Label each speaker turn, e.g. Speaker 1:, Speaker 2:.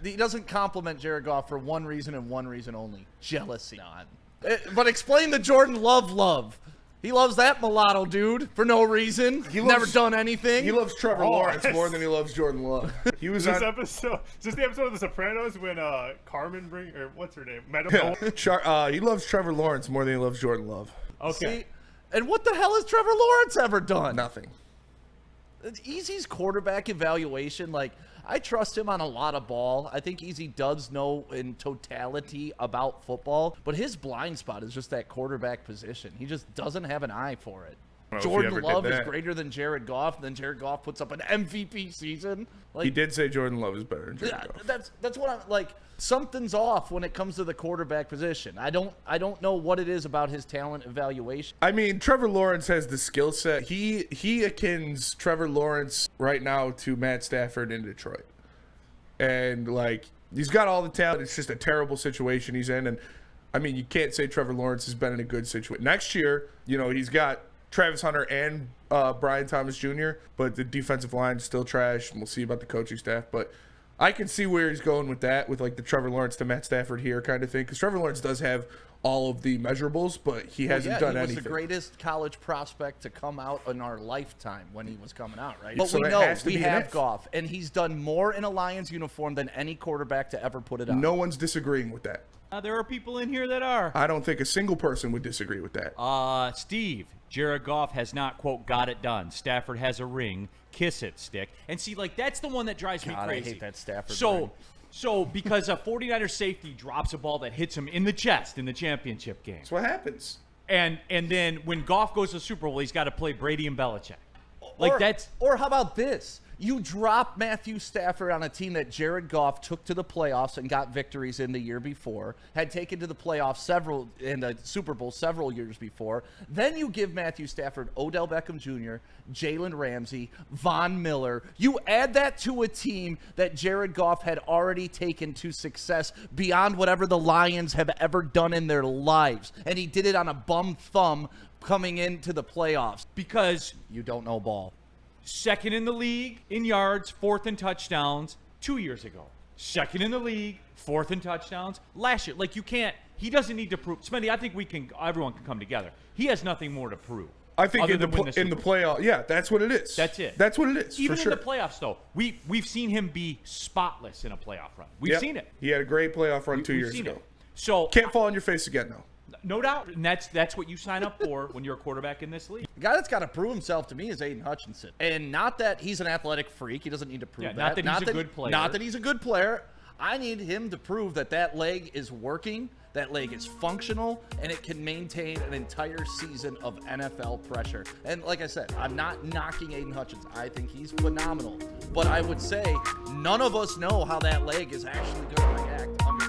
Speaker 1: he doesn't compliment Jared Goff for one reason and one reason only: jealousy. But explain the Jordan love. He loves that mulatto dude for no reason. Never done anything.
Speaker 2: He loves Trevor Lawrence more than he loves Jordan Love. He was
Speaker 3: Is this the episode of The Sopranos when Carmen what's her name?
Speaker 2: He loves Trevor Lawrence more than he loves Jordan Love.
Speaker 1: Okay. See, and what the hell has Trevor Lawrence ever done?
Speaker 2: Nothing.
Speaker 1: Easy's quarterback evaluation, like, I trust him on a lot of ball. I think Easy does know in totality about football, but his blind spot is just that quarterback position. He just doesn't have an eye for it. Jordan Love is greater than Jared Goff, and then Jared Goff puts up an MVP season. Like,
Speaker 2: he did say Jordan Love is better than Jared Goff.
Speaker 1: That's what I'm like. Something's off when it comes to the quarterback position. I don't know what it is about his talent evaluation.
Speaker 2: I mean, Trevor Lawrence has the skill set. He akins Trevor Lawrence right now to Matt Stafford in Detroit. And, like, he's got all the talent. It's just a terrible situation he's in. And, I mean, you can't say Trevor Lawrence has been in a good situation. Next year, he's got Travis Hunter and Brian Thomas Jr., but the defensive line is still trash. And we'll see about the coaching staff. But I can see where he's going with that, with, like, the Trevor Lawrence to Matt Stafford here kind of thing. Because Trevor Lawrence does have all of the measurables, but he hasn't done anything.
Speaker 1: He was the greatest college prospect to come out in our lifetime when he was coming out, right?
Speaker 2: But
Speaker 1: so we have Goff, and he's done more in a Lions uniform than any quarterback to ever put it on.
Speaker 2: No one's disagreeing with that.
Speaker 4: There are people in here that are.
Speaker 2: I don't think a single person would disagree with that.
Speaker 4: Steve, Jared Goff has not, quote, got it done. Stafford has a ring. Kiss it, stick. And see, like, that's the one that drives me crazy.
Speaker 1: I hate that Stafford ring.
Speaker 4: So, because a 49er safety drops a ball that hits him in the chest in the championship game.
Speaker 2: That's what happens.
Speaker 4: And then when Goff goes to the Super Bowl, he's got to play Brady and Belichick.
Speaker 1: Or how about this? You drop Matthew Stafford on a team that Jared Goff took to the playoffs and got victories in the year before, had taken to the playoffs in the Super Bowl several years before. Then you give Matthew Stafford Odell Beckham Jr., Jalen Ramsey, Von Miller. You add that to a team that Jared Goff had already taken to success beyond whatever the Lions have ever done in their lives. And he did it on a bum thumb coming into the playoffs.
Speaker 4: Because
Speaker 1: you don't know ball.
Speaker 4: Second in the league in yards, fourth in touchdowns 2 years ago. Second in the league, fourth in touchdowns last year. Like, he doesn't need to prove. Smitty, I think everyone can come together. He has nothing more to prove.
Speaker 2: I think in the playoff, yeah, that's what it is.
Speaker 4: That's it.
Speaker 2: That's what it is.
Speaker 4: Even
Speaker 2: for sure.
Speaker 4: in the playoffs, though, we've seen him be spotless in a playoff run. We've seen it.
Speaker 2: He had a great playoff run 2 years ago.
Speaker 4: So
Speaker 2: can't fall on your face again, though.
Speaker 4: No doubt, and that's what you sign up for when you're a quarterback in this league.
Speaker 1: The guy that's got to prove himself to me is Aiden Hutchinson, and not that he's an athletic freak. He doesn't need to prove that.
Speaker 4: Not that he's a good player.
Speaker 1: Not that he's a good player. I need him to prove that leg is working, that leg is functional, and it can maintain an entire season of NFL pressure. And like I said, I'm not knocking Aiden Hutchinson. I think he's phenomenal. But I would say none of us know how that leg is actually going to react under